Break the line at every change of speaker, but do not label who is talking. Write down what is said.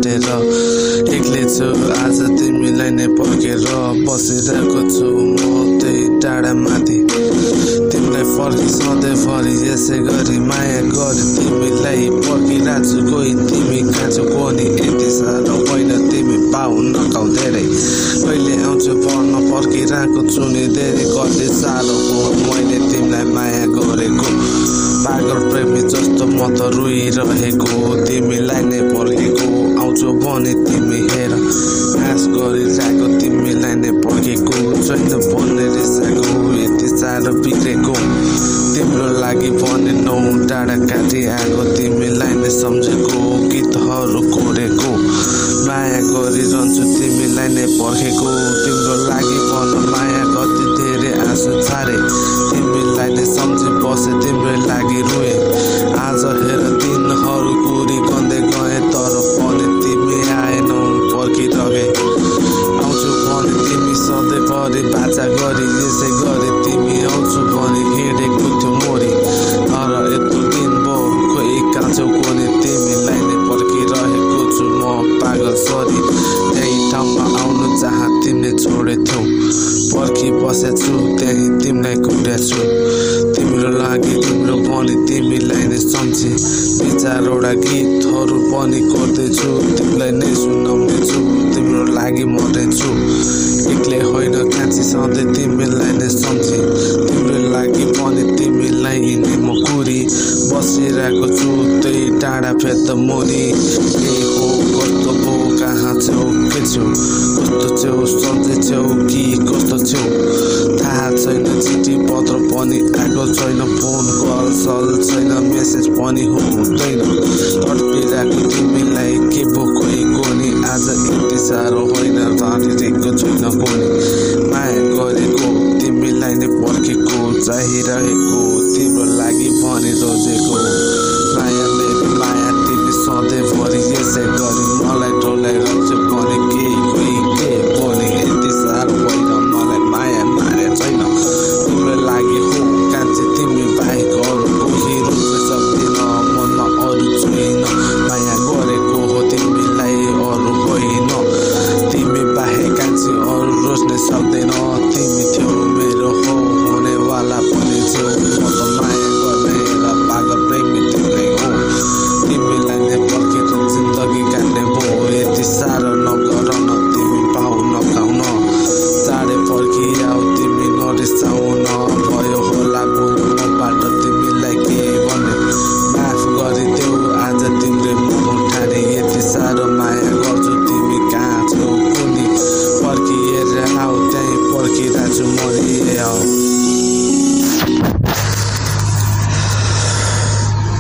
छाटेर एक्लै छु आज तिमीलाई नै पर्खेर बसिरहेको छु म त्यही टाढा माथि तिमीलाई फर्की सधैँभरि यसै गरी माया गरी तिमीलाई पर्खिरहेको छु कोही तिमी कहाँ छौ कोनी यति साह्रो होइन तिमी पाउ नकाउ धेरै कहिले आउँछु पढ्न पर्खिरहेको छु नि धेरै कति साह्रो हो मैले तिमीलाई माया गरेको पागल प्रेमी जस्तो म त रोइरहेको तिमीलाई नै पर्खेको आउँछु भने तिमी हेर आश गरिरहेको तिमीलाई नै पर्खेको छैन भन्ने रिसाएको यति साह्रो बिग्रेको तिम्रो लागि भने नौ टाढा काटी आएको तिमीलाई नै सम्झेको गीतहरू कोरेको माया गरिरहन्छु तिमीलाई नै पर्खेको तिम्रो लागि भन माया कति धेरै आँसु छारे तिमीलाई नै सम्झी बसे तिम्रो लागि रोए आज हेर दिनहरू कुरी गन्दै गए तर पनि तिमी आएनौ पर्खिरहे आउँछु भने तिमी सधैँभरि बाचा गरी यसै गरी तिमी आउँछु भने हिँडेको थियो मोरी तर यत्रो दिन भयो खोइ कहाँ छौ कोनी तिमीलाई नै पर्खिरहेको छु म पागल सरी त्यही ठाउँमा आउनु जहाँ तिमीले छोडेथ्यौ पर्खी बसेछु त्यही तिमीलाई कुरेछु तिम्रो लागि तिम्रो पनि तिमीलाई नै सम्झे चारवटा गीतहरू पनि गर्दैछु तिमीलाई नै सुनाउनेछु तिम्रो लागि मर्दैछु एक्लै होइन काँची सधैँ तिमीलाई नै सम्झे तिम्रो लागि पनि तिमीलाई नै म कुरी बसिरहेको छु त्यही टाढा फेद मोरी